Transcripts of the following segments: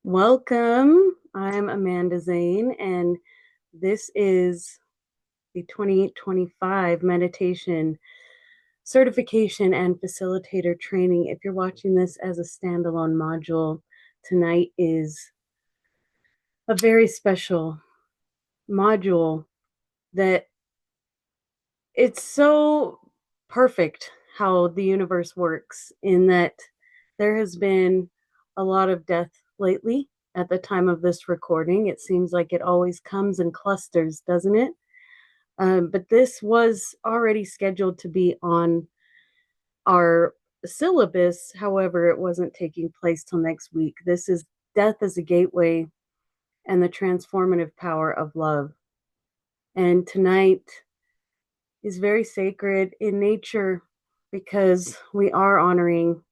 Welcome. I'm Amanda Zane, and this is the 2025 meditation certification and facilitator training. If you're watching this as a standalone module, tonight is a very special module that it's so perfect how the universe works in that there has been a lot of death lately at the time of this recording. It seems like it always comes in clusters, doesn't it? But this was already scheduled to be on our syllabus. However, it wasn't taking place till next week. This is Death as a Gateway and the Transformative Power of Love. And tonight is very sacred in nature because we are honoring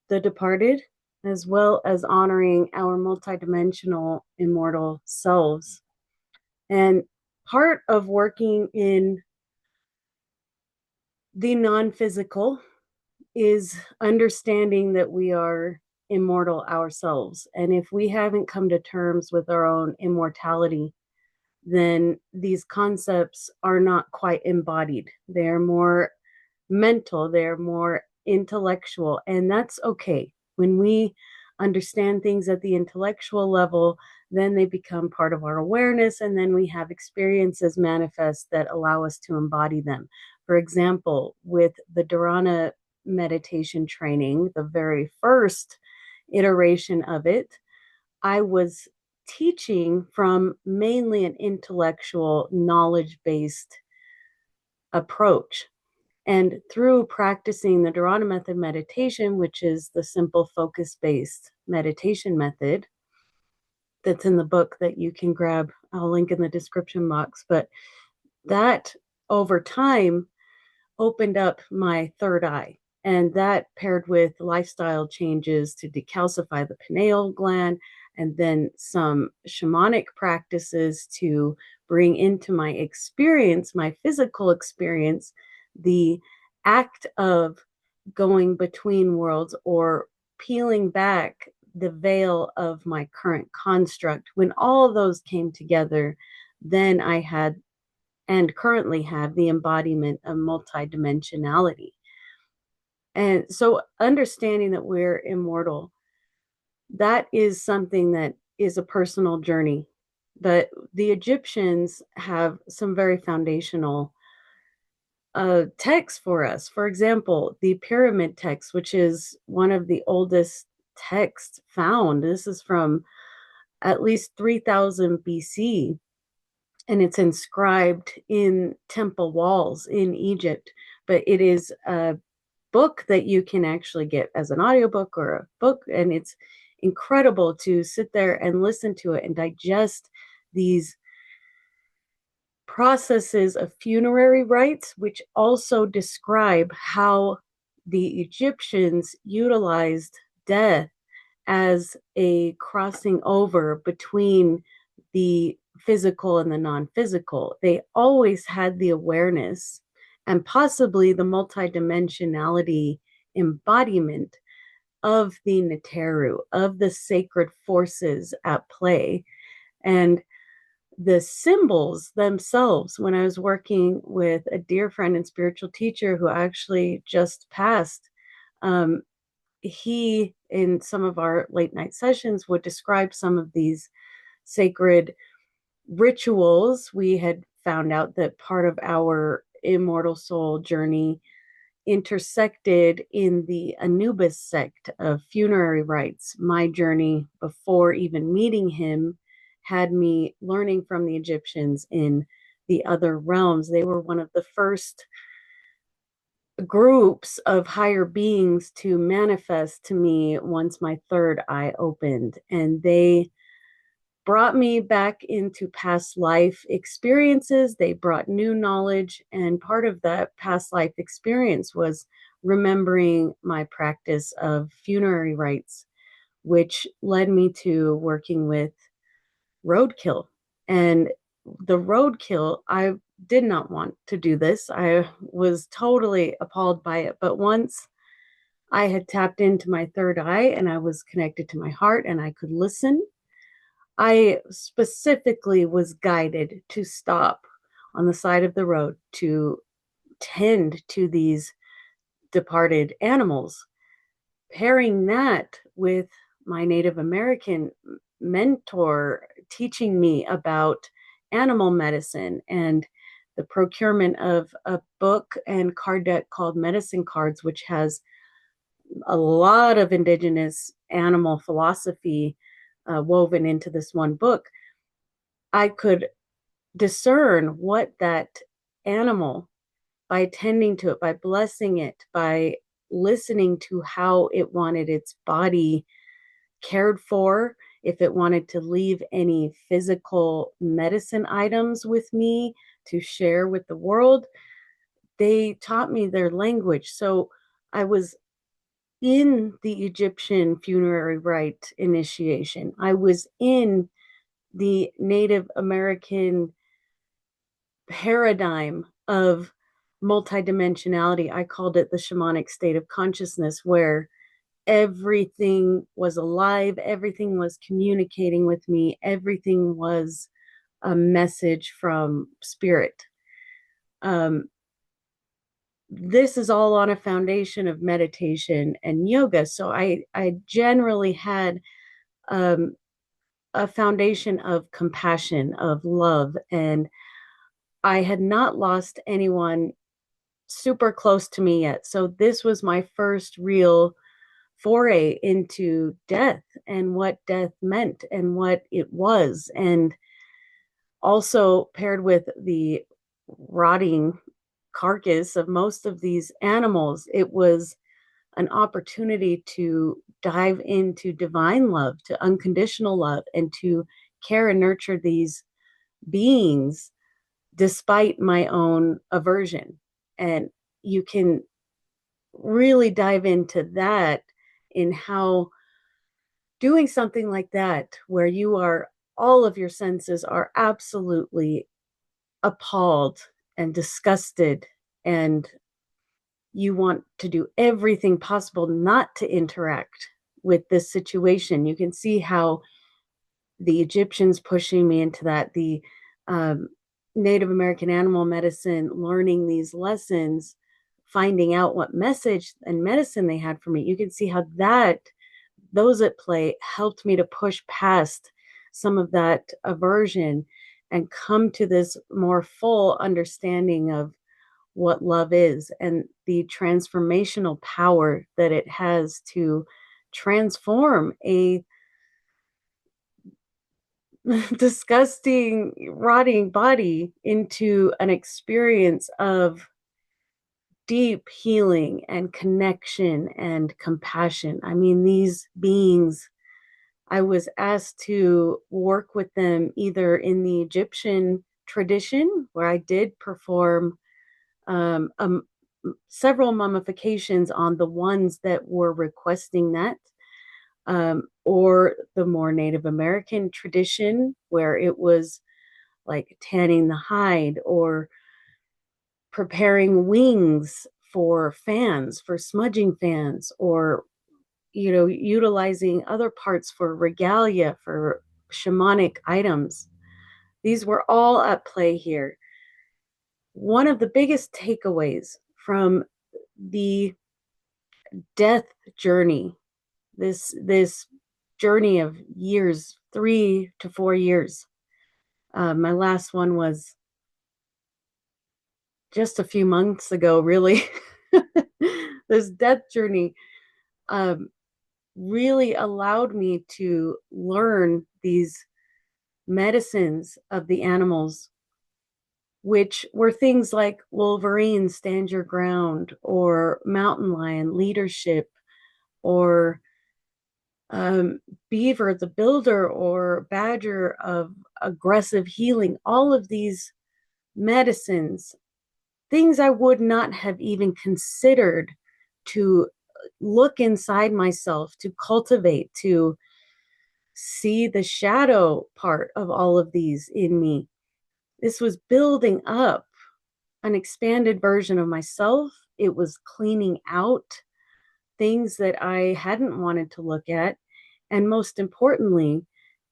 the departed as well as honoring our multidimensional immortal selves. And part of working in the non-physical is understanding that we are immortal ourselves. And if we haven't come to terms with our own immortality, then these concepts are not quite embodied. They're more mental, they're more intellectual, and that's okay. When we understand things at the intellectual level, then they become part of our awareness, and then we have experiences manifest that allow us to embody them. For example, with the Dharana meditation training, the very first iteration of it, I was teaching from mainly an intellectual, knowledge-based approach. And through practicing the Dharana Method meditation, which is the simple focus-based meditation method that's in the book that you can grab, I'll link in the description box, but that over time opened up my third eye. And that paired with lifestyle changes to decalcify the pineal gland, and then some shamanic practices to bring into my experience, my physical experience, the act of going between worlds or peeling back the veil of my current construct. When all of those came together, then I had and currently have the embodiment of multidimensionality. And so understanding that we're immortal, that is something that is a personal journey. But the Egyptians have some very foundational texts for us. For example, the pyramid text, which is one of the oldest texts found. This is from at least 3000 BC, and it's inscribed in temple walls in Egypt. But it is a book that you can actually get as an audiobook or a book, and it's incredible to sit there and listen to it and digest these processes of funerary rites, which also describe how the Egyptians utilized death as a crossing over between the physical and the non-physical. They always had the awareness and possibly the multidimensionality embodiment of the Neteru, of the sacred forces at play. And the symbols themselves, when I was working with a dear friend and spiritual teacher who actually just passed, he, in some of our late night sessions, would describe some of these sacred rituals. We had found out that part of our immortal soul journey intersected in the Anubis sect of funerary rites. My journey before even meeting him had me learning from the Egyptians in the other realms. They were one of the first groups of higher beings to manifest to me once my third eye opened, and they brought me back into past life experiences. They brought new knowledge, and part of that past life experience was remembering my practice of funerary rites, which led me to working with roadkill. And the roadkill, I did not want to do this. I was totally appalled by it. But once I had tapped into my third eye and I was connected to my heart and I could listen. I specifically was guided to stop on the side of the road to tend to these departed animals. Pairing that with my Native American mentor teaching me about animal medicine and the procurement of a book and card deck called Medicine Cards, which has a lot of indigenous animal philosophy woven into this one book, I could discern what that animal, by tending to it, by blessing it, by listening to how it wanted its body cared for, if it wanted to leave any physical medicine items with me to share with the world, they taught me their language. So I was in the Egyptian funerary rite initiation. I was in the Native American paradigm of multidimensionality. I called it the shamanic state of consciousness, where everything was alive, everything was communicating with me, everything was a message from spirit. This is all on a foundation of meditation and yoga. So I generally had um, a foundation of compassion, of love, and I had not lost anyone super close to me yet. So this was my first real foray into death and what death meant and what it was. And also paired with the rotting carcass of most of these animals, it was an opportunity to dive into divine love, to unconditional love, and to care and nurture these beings despite my own aversion. And you can really dive into that in how doing something like that, where you are, all of your senses are absolutely appalled and disgusted, and you want to do everything possible not to interact with this situation. You can see how the Egyptians pushing me into that, the um, Native American animal medicine, learning these lessons, finding out what message and medicine they had for me. You can see how that, those at play, helped me to push past some of that aversion and come to this more full understanding of what love is and the transformational power that it has to transform a disgusting, rotting body into an experience of deep healing and connection and compassion. I mean, these beings, I was asked to work with them either in the Egyptian tradition, where I did perform um, um, several mummifications on the ones that were requesting that, or the more Native American tradition, where it was like tanning the hide or preparing wings for fans, for smudging fans, or utilizing other parts for regalia, for shamanic items. These were all at play here. One of the biggest takeaways from the death journey, this journey of years, 3 to 4 years. My last one was just a few months ago, really. This death journey um, really allowed me to learn these medicines of the animals, which were things like Wolverine, stand your ground, or mountain lion, leadership, or beaver, the builder, or badger, of aggressive healing. All of these medicines, things I would not have even considered to look inside myself, to cultivate, to see the shadow part of all of these in me. This was building up an expanded version of myself. It was cleaning out things that I hadn't wanted to look at. And most importantly,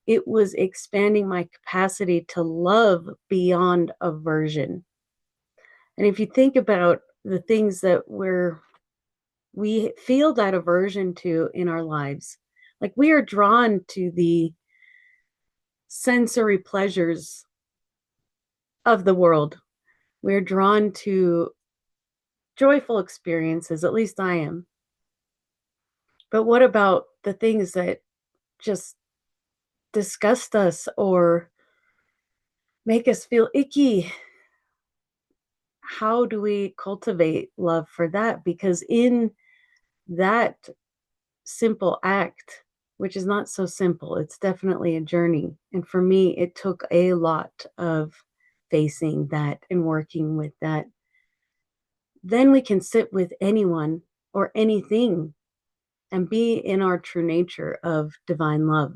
it was expanding my capacity to love beyond aversion. And if you think about the things that we feel that aversion to in our lives, like we are drawn to the sensory pleasures of the world. We're drawn to joyful experiences, at least I am. But what about the things that just disgust us or make us feel icky? How do we cultivate love for that? Because in that simple act, which is not so simple, it's definitely a journey. And for me, it took a lot of facing that and working with that. Then we can sit with anyone or anything and be in our true nature of divine love.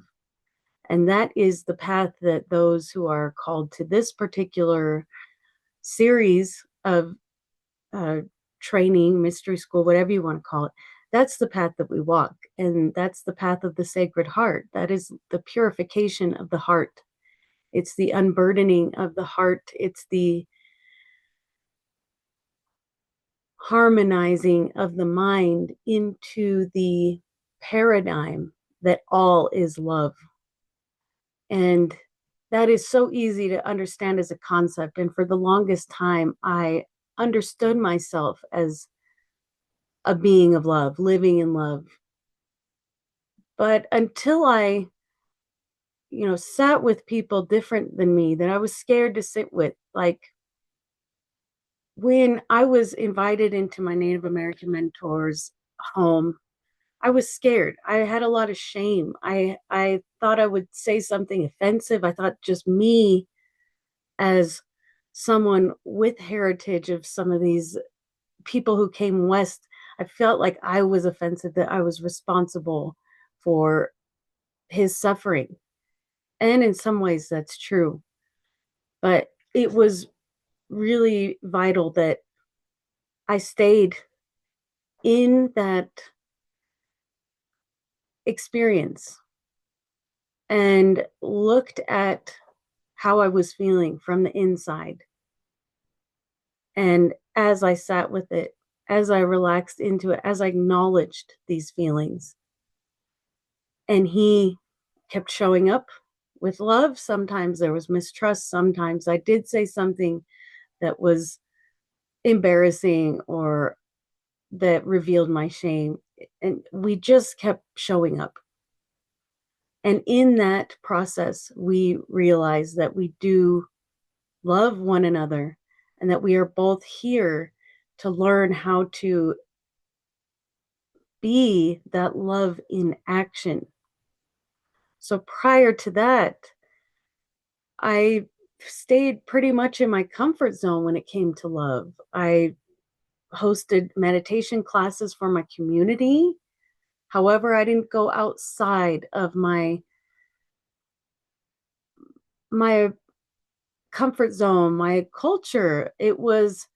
And that is the path that those who are called to this particular series of uh, training, mystery school, whatever you want to call it, that's the path that we walk. And that's the path of the Sacred Heart. That is the purification of the heart. It's the unburdening of the heart. It's the harmonizing of the mind into the paradigm that all is love. And that is so easy to understand as a concept. And for the longest time, I understood myself as a being of love, living in love. But until I, sat with people different than me that I was scared to sit with, like when I was invited into my Native American mentor's home, I was scared. I had a lot of shame. I thought I would say something offensive. I thought just me as someone with heritage of some of these people who came west, I felt like I was offensive, that I was responsible for his suffering. And in some ways that's true. But it was really vital that I stayed in that experience and looked at how I was feeling from the inside. And as I sat with it, as I relaxed into it, as I acknowledged these feelings, and he kept showing up with love. Sometimes there was mistrust. Sometimes I did say something that was embarrassing or that revealed my shame. And we just kept showing up. And in that process, we realized that we do love one another and that we are both here to learn how to be that love in action. So prior to that, I stayed pretty much in my comfort zone when it came to love. I hosted meditation classes for my community. However, I didn't go outside of my comfort zone, my culture. It was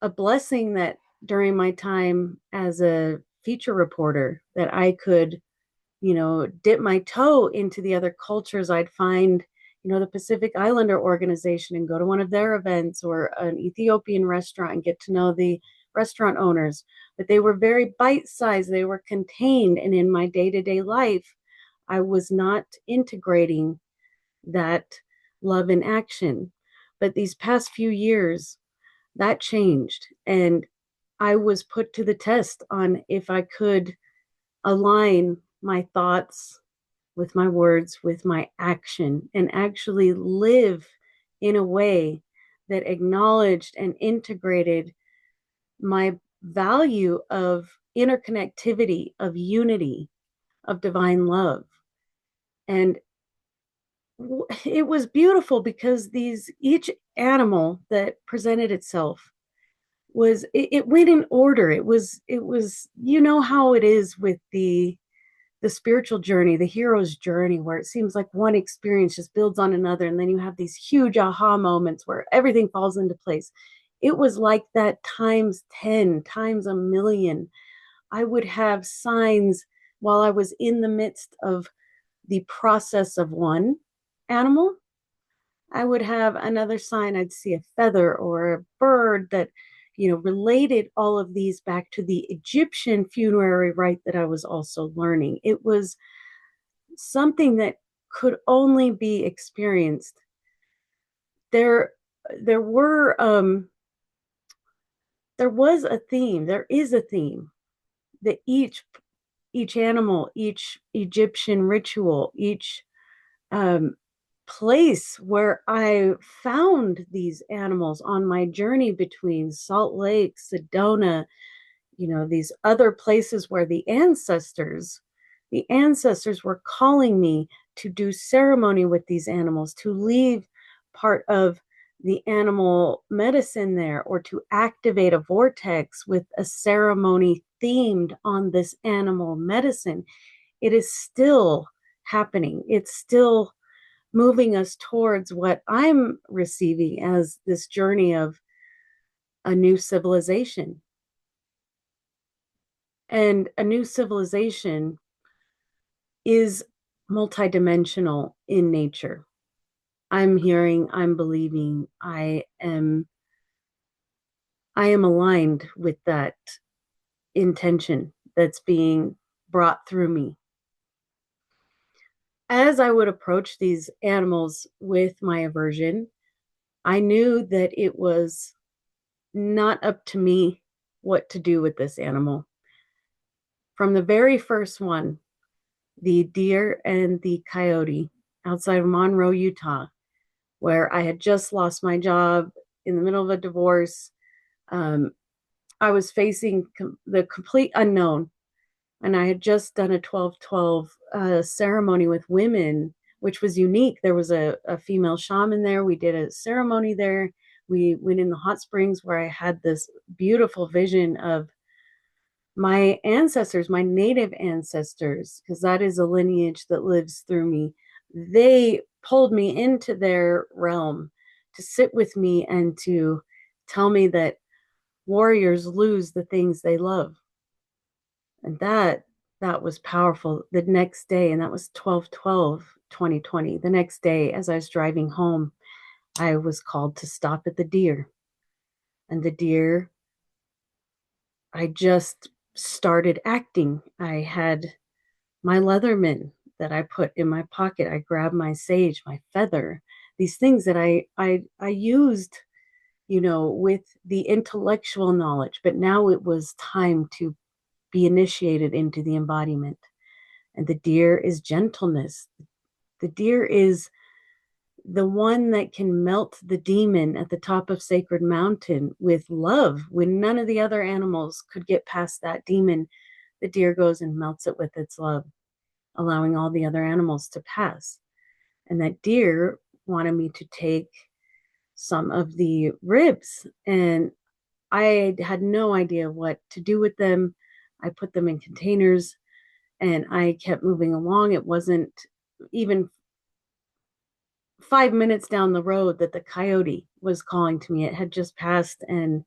a blessing that during my time as a feature reporter that I could, dip my toe into the other cultures. I'd find, the Pacific Islander organization and go to one of their events, or an Ethiopian restaurant and get to know the restaurant owners. But they were very bite-sized, they were contained. And in my day-to-day life, I was not integrating that love in action. But these past few years, that changed. And I was put to the test on if I could align my thoughts with my words, with my action, and actually live in a way that acknowledged and integrated my value of interconnectivity, of unity, of divine love. And it was beautiful because each animal that presented itself it went in order. It was how it is with the spiritual journey, the hero's journey, where it seems like one experience just builds on another, and then you have these huge aha moments where everything falls into place. It was like that times 10, times a million. I would have signs while I was in the midst of the process of one animal. I would have another sign, I'd see a feather or a bird that, related all of these back to the Egyptian funerary rite that I was also learning. It was something that could only be experienced. There, there were, there was a theme. There is a theme that each animal, each Egyptian ritual, each um, place where I found these animals on my journey between Salt Lake, Sedona, these other places where the ancestors were calling me to do ceremony with these animals, to leave part of the animal medicine there, or to activate a vortex with a ceremony themed on this animal medicine. It is still happening. It's still moving us towards what I'm receiving as this journey of a new civilization. And a new civilization is multidimensional in nature. I'm hearing, I'm believing, I am aligned with that intention that's being brought through me. As I would approach these animals with my aversion, I knew that it was not up to me what to do with this animal. From the very first one, the deer and the coyote outside of Monroe, Utah, where I had just lost my job in the middle of a divorce. I was facing the complete unknown, and I had just done a 12-12 ceremony with women, which was unique. There was a female shaman there. We did a ceremony there. We went in the hot springs where I had this beautiful vision of my ancestors, my native ancestors, because that is a lineage that lives through me. They pulled me into their realm to sit with me and to tell me that warriors lose the things they love. And that was powerful. The next day, and that was 12/12/2020. The next day, as I was driving home, I was called to stop at the deer. And the deer, I just started acting. I had my Leatherman that I put in my pocket. I grabbed my sage, my feather, these things that I used, with the intellectual knowledge, but now it was time to be initiated into the embodiment. And the deer is gentleness. The deer is the one that can melt the demon at the top of Sacred Mountain with love. When none of the other animals could get past that demon, the deer goes and melts it with its love, allowing all the other animals to pass. And that deer wanted me to take some of the ribs, and I had no idea what to do with them. I put them in containers and I kept moving along. It wasn't even 5 minutes down the road that the coyote was calling to me. It had just passed and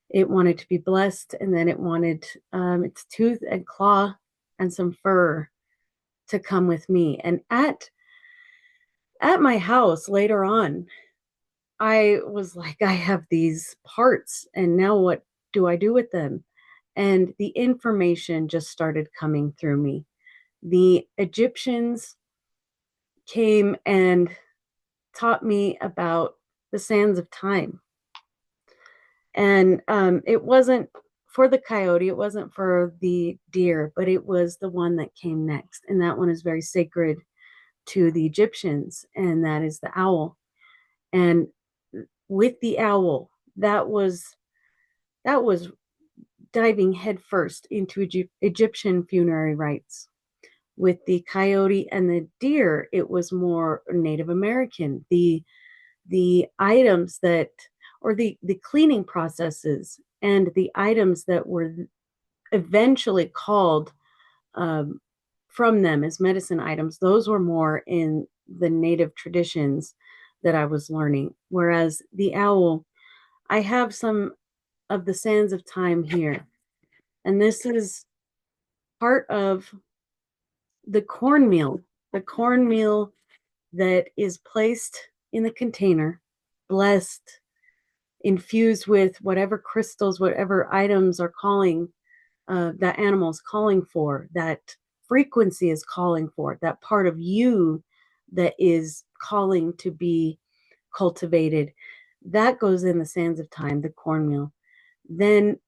it wanted to be blessed. And then it wanted its tooth and claw and some fur to come with me. And at my house later on, I was like, I have these parts, and now what do I do with them? And the information just started coming through me. The Egyptians came and taught me about the sands of time. And it wasn't for the coyote, it wasn't for the deer, but it was the one that came next. And that one is very sacred to the Egyptians, and that is the owl. And with the owl, that was diving headfirst into Egyptian funerary rites. With the coyote and the deer, it was more Native American. The items that, or the cleaning processes and the items that were eventually called from them as medicine items, those were more in the Native traditions that I was learning. Whereas the owl, I have some of the sands of time here. And this is part of the cornmeal that is placed in the container, blessed, infused with whatever crystals, whatever items are calling, that animal is calling for, that frequency is calling for, that part of you that is calling to be cultivated. That goes in the sands of time, the cornmeal. Then,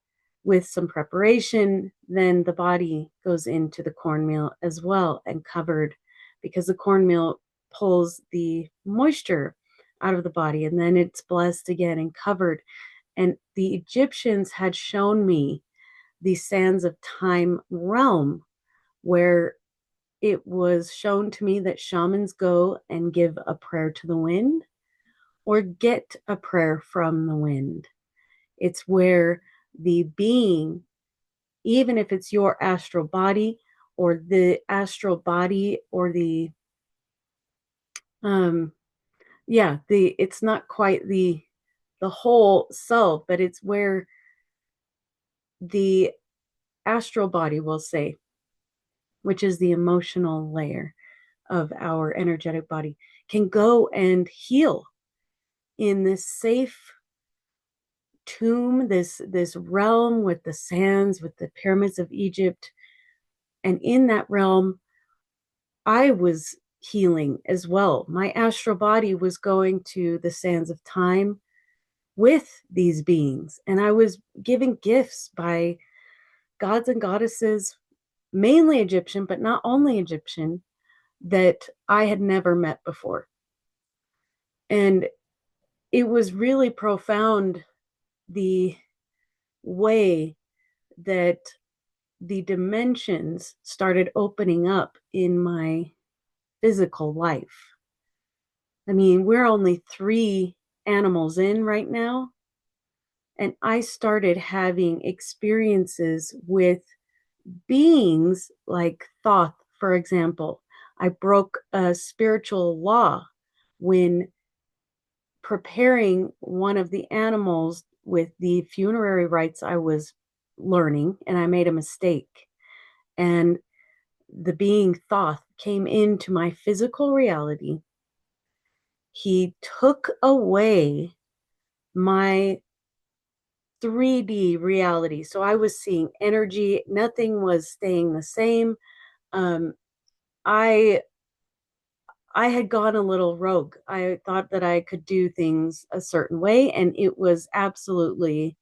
with some preparation, then the body goes into the cornmeal as well and covered, because the cornmeal pulls the moisture out of the body, and then it's blessed again and covered. And the Egyptians had shown me the sands of time realm, where it was shown to me that shamans go and give a prayer to the wind or get a prayer from the wind. It's where the being, even if it's your astral body or the astral body or the it's not quite the whole self, but it's where the astral body, will say, which is the emotional layer of our energetic body, can go and heal in this safe tomb, this realm with the sands, with the pyramids of Egypt. And in that realm, I was healing as well. My astral body was going to the sands of time with these beings, and I was given gifts by gods and goddesses, mainly Egyptian, but not only Egyptian, that I had never met before. And it was really profound, the way that the dimensions started opening up in my physical life. I mean, we're only 3 animals in right now, and I started having experiences with beings like Thoth, for example. I broke a spiritual law when preparing one of the animals with the funerary rites I was learning, and I made a mistake. And the being Thoth came into my physical reality. He took away my 3D reality. So I was seeing energy, nothing was staying the same. Um, I I had gone a little rogue. I thought that I could do things a certain way, and it was absolutely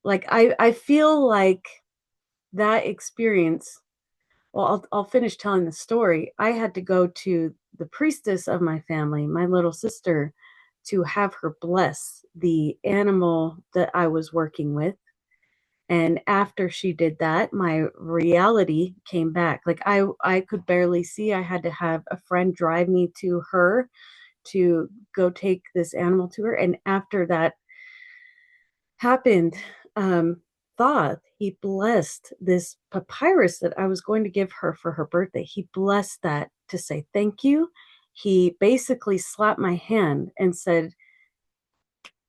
like I feel like that experience. Well, I'll finish telling the story. I had to go to the priestess of my family, my little sister, to have her bless the animal that I was working with. And after she did that, my reality came back. Like I could barely see. I had to have a friend drive me to her to go take this animal to her. And after that happened, Thoth, he blessed this papyrus that I was going to give her for her birthday. He blessed that to say thank you. He basically slapped my hand and said,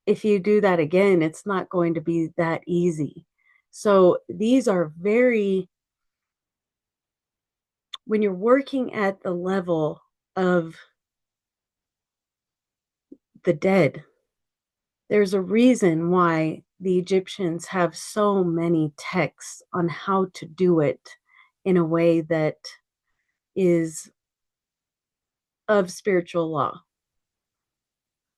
if you do that again, it's not going to be that easy. So these are very, when you're working at the level of the dead, there's a reason why the Egyptians have so many texts on how to do it in a way that is of spiritual law.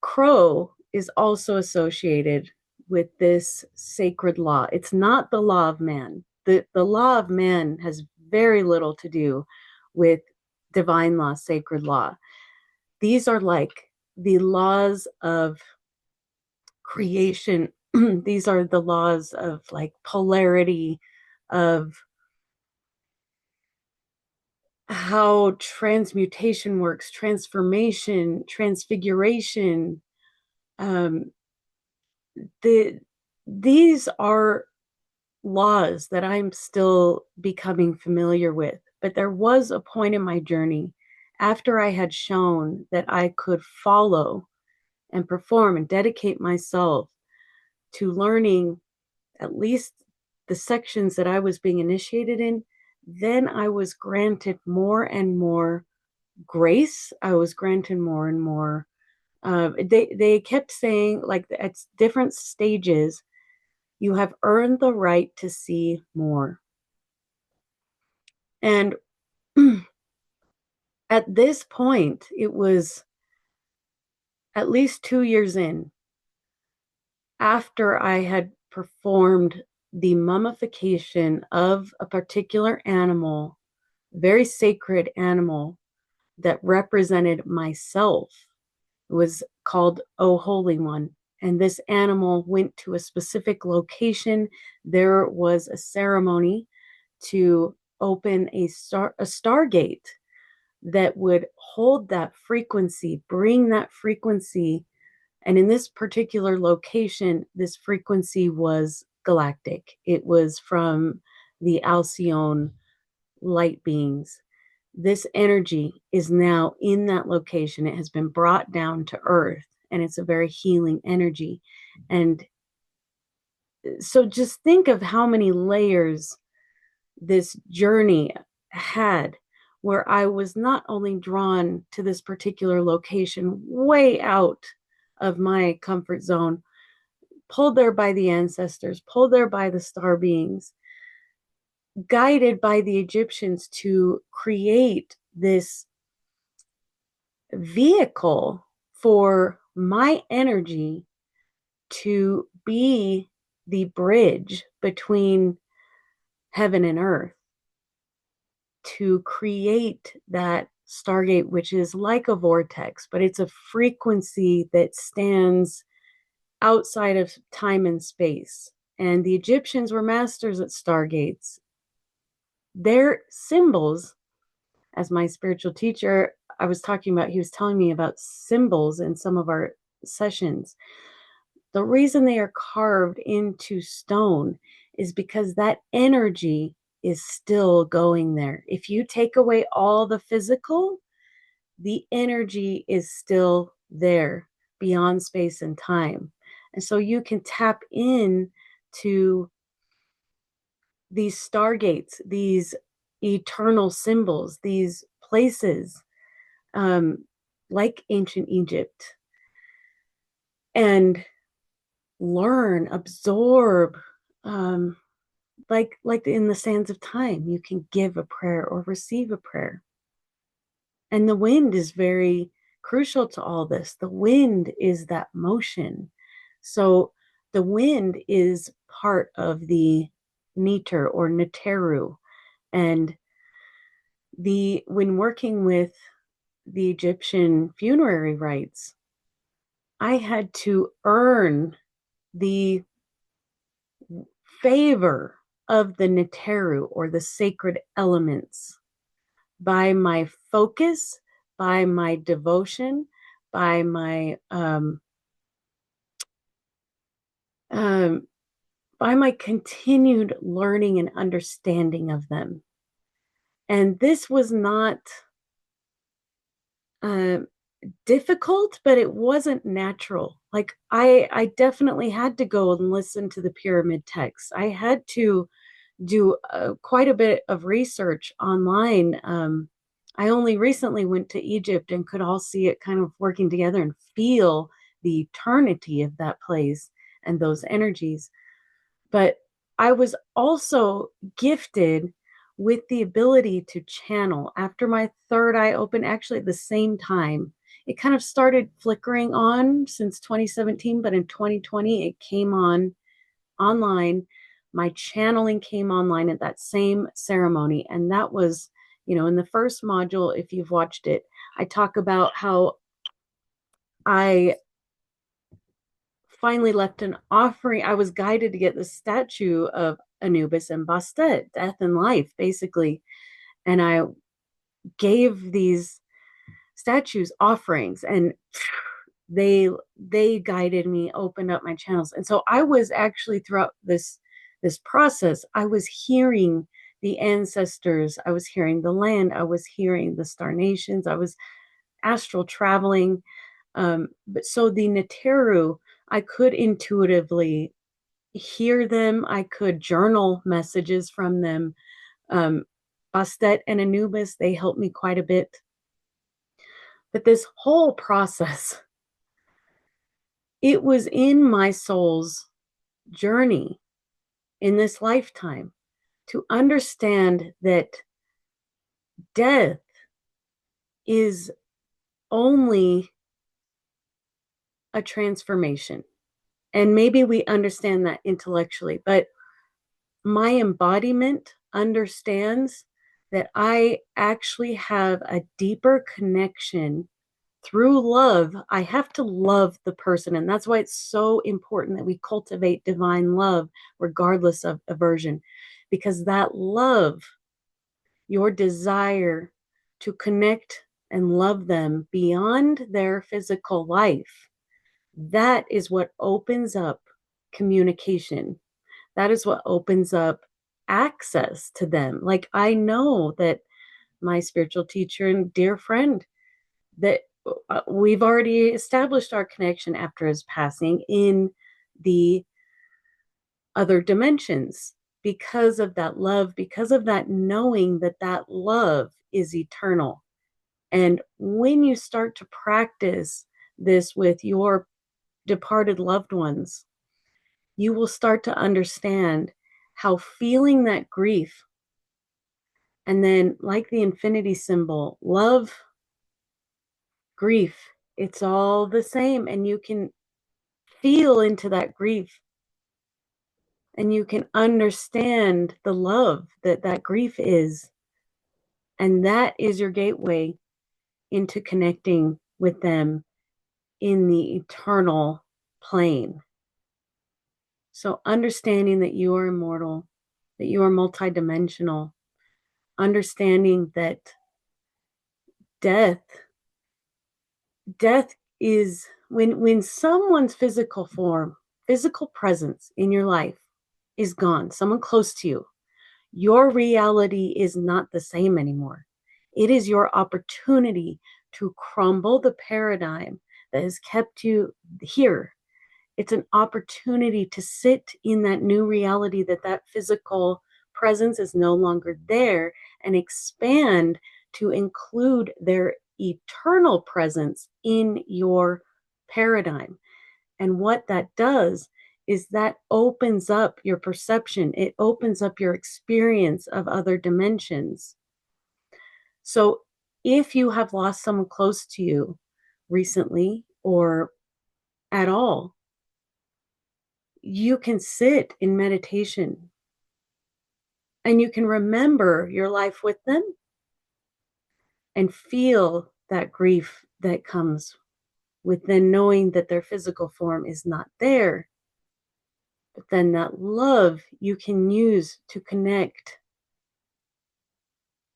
Crow is also associated with this sacred law. It's not the law of man. The law of man has very little to do with divine law, sacred law. These are like the laws of creation. These are the laws of like polarity, of how transmutation works, transformation, transfiguration. Um, these are laws that I'm still becoming familiar with. But there was a point in my journey after I had shown that I could follow and perform and dedicate myself to learning at least the sections that I was being initiated in, then I was granted more and more grace. I was granted more and more. They kept saying, like, at different stages, you have earned the right to see more. And at this point, it was at least 2 years in, after I had performed the mummification of a particular animal, very sacred animal that represented myself. It was called O Holy One. And this animal went to a specific location. There was a ceremony to open a stargate that would hold that frequency, bring that frequency. And in this particular location, this frequency was galactic. It was from the Alcyone light beings. This energy is now in that location. It has been brought down to earth, and it's a very healing energy. And so just think of how many layers this journey had, where I was not only drawn to this particular location way out of my comfort zone, pulled there by the ancestors, pulled there by the star beings, guided by the Egyptians to create this vehicle for my energy to be the bridge between heaven and earth, to create that stargate, which is like a vortex, but it's a frequency that stands outside of time and space. And the Egyptians were masters at stargates. Their symbols, as my spiritual teacher I was talking about, he was telling me about symbols in some of our sessions. The reason they are carved into stone is because that energy is still going there. If you take away all the physical, the energy is still there beyond space and time. And so you can tap in to these stargates, these eternal symbols, these places, like ancient Egypt, and learn, absorb, like in the sands of time, you can give a prayer or receive a prayer. And the wind is very crucial to all this. The wind is that motion. So the wind is part of the Neter or Neteru. And when working with the Egyptian funerary rites, I had to earn the favor of the Neteru or the sacred elements by my focus, by my devotion, by my continued learning and understanding of them. And this was not difficult, but it wasn't natural. Like I definitely had to go and listen to the pyramid texts. I had to do quite a bit of research online. I only recently went to Egypt and could all see it kind of working together and feel the eternity of that place and those energies. But I was also gifted with the ability to channel. After my third eye opened, actually at the same time, it kind of started flickering on since 2017, but in 2020, it came on online. My channeling came online at that same ceremony. And that was, in the first module, if you've watched it, I talk about how I finally left an offering. I was guided to get the statue of Anubis and Bastet, death and life, basically. And I gave these statues offerings, and they guided me, opened up my channels. And so I was actually, throughout this process, I was hearing the ancestors, I was hearing the land, I was hearing the star nations, I was astral traveling. But so the Neteru, I could intuitively hear them. I could journal messages from them. Bastet and Anubis, they helped me quite a bit. But this whole process, it was in my soul's journey in this lifetime to understand that death is only a transformation. And maybe we understand that intellectually, but my embodiment understands that I actually have a deeper connection through love. I have to love the person. And that's why it's so important that we cultivate divine love, regardless of aversion, because that love, your desire to connect and love them beyond their physical life, that is what opens up communication. That is what opens up access to them. Like, I know that my spiritual teacher and dear friend, that we've already established our connection after his passing in the other dimensions because of that love, because of that knowing that that love is eternal. And when you start to practice this with your departed loved ones, you will start to understand how feeling that grief, and then like the infinity symbol, love, grief, it's all the same. And you can feel into that grief and you can understand the love that that grief is. And that is your gateway into connecting with them in the eternal plane. So understanding that you are immortal, that you are multidimensional, understanding that death death is when someone's physical form, physical presence in your life is gone, someone close to you, your reality is not the same anymore. It is your opportunity to crumble the paradigm that has kept you here. It's an opportunity to sit in that new reality that that physical presence is no longer there, and expand to include their eternal presence in your paradigm. And what that does is that opens up your perception. It opens up your experience of other dimensions. So if you have lost someone close to you recently or at all, you can sit in meditation and you can remember your life with them and feel that grief that comes with then knowing that their physical form is not there. But then that love you can use to connect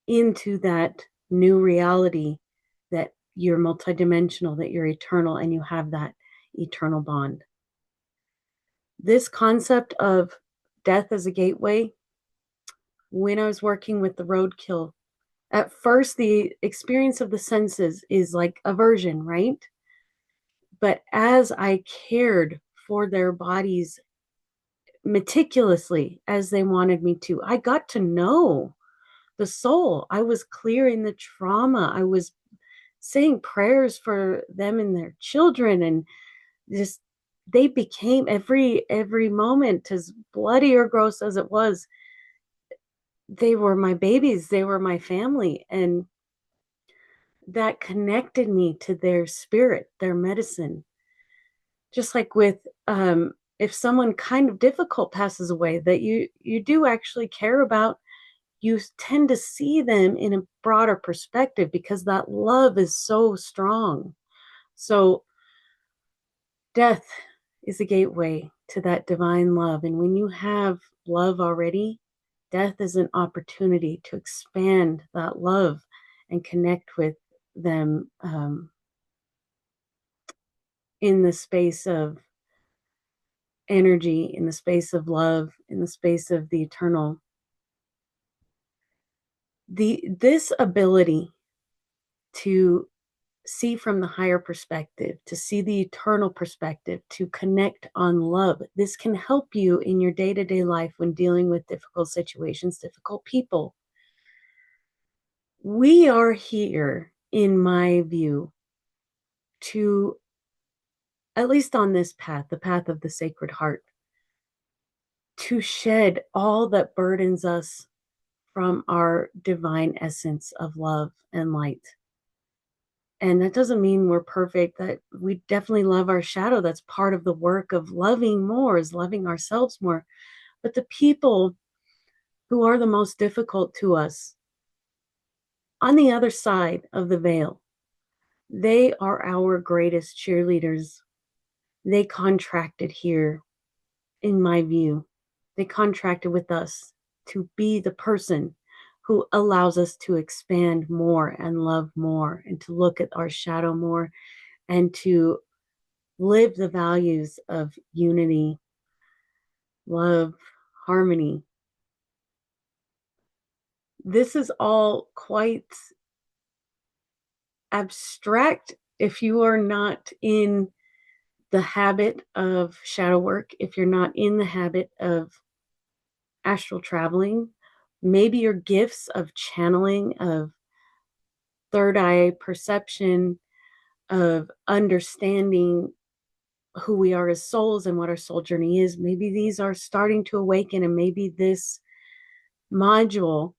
into that new reality, that you're multidimensional, that you're eternal, and you have that eternal bond. This concept of death as a gateway, when I was working with the roadkill, at first the experience of the senses is like aversion, right? But as I cared for their bodies meticulously as they wanted me to, I got to know the soul. I was clearing the trauma. I was saying prayers for them and their children, and just they became every moment, as bloody or gross as it was, they were my babies, they were my family, and that connected me to their spirit, their medicine. Just like with if someone kind of difficult passes away that you do actually care about, you tend to see them in a broader perspective because that love is so strong. So death is a gateway to that divine love. And when you have love already, death is an opportunity to expand that love and connect with them in the space of energy, in the space of love, in the space of the eternal. This ability to see from the higher perspective, to see the eternal perspective, to connect on love. This can help you in your day-to-day life when dealing with difficult situations, difficult people. We are here, in my view, to, at least on this path, the path of the Sacred Heart, to shed all that burdens us from our divine essence of love and light. And that doesn't mean we're perfect. That we definitely love our shadow. That's part of the work of loving more, is loving ourselves more. But the people who are the most difficult to us, on the other side of the veil, they are our greatest cheerleaders. They contracted here, in my view. They contracted with us to be the person who allows us to expand more and love more, and to look at our shadow more, and to live the values of unity, love, harmony. This is all quite abstract if you are not in the habit of shadow work, if you're not in the habit of astral traveling. Maybe your gifts of channeling, of third eye perception, of understanding who we are as souls and what our soul journey is, maybe these are starting to awaken, and maybe this module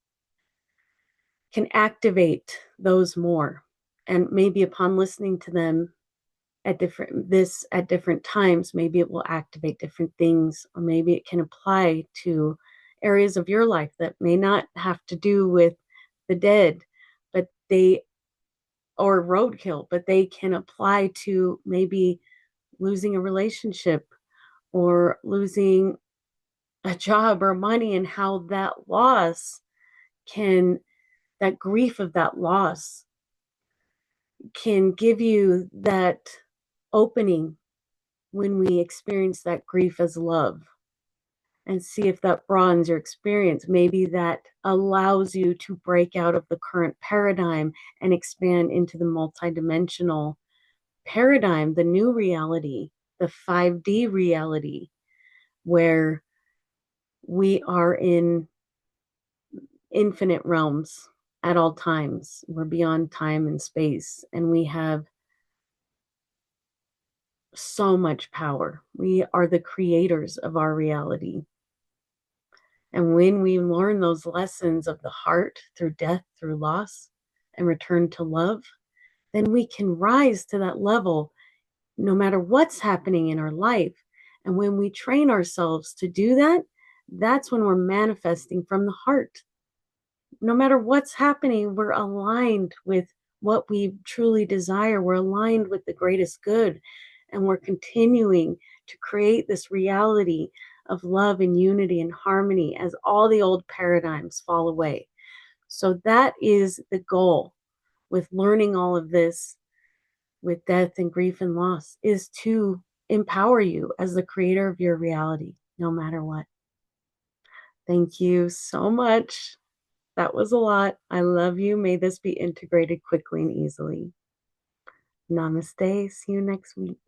can activate those more. And maybe upon listening to them at different times, maybe it will activate different things, or maybe it can apply to areas of your life that may not have to do with the dead, but they, or roadkill, but they can apply to maybe losing a relationship, or losing a job or money, and how that loss can, that grief of that loss can give you that opening when we experience that grief as love, and see if that broadens your experience. Maybe that allows you to break out of the current paradigm and expand into the multidimensional paradigm, the new reality, the 5D reality, where we are in infinite realms at all times. We're beyond time and space, and we have so much power. We are the creators of our reality. And when we learn those lessons of the heart through death, through loss, and return to love, then we can rise to that level no matter what's happening in our life. And when we train ourselves to do that, that's when we're manifesting from the heart. No matter what's happening, we're aligned with what we truly desire. We're aligned with the greatest good. And we're continuing to create this reality of love and unity and harmony as all the old paradigms fall away. So that is the goal with learning all of this, with death and grief and loss, is to empower you as the creator of your reality, no matter what. Thank you so much. That was a lot. I love you. May this be integrated quickly and easily. Namaste. See you next week.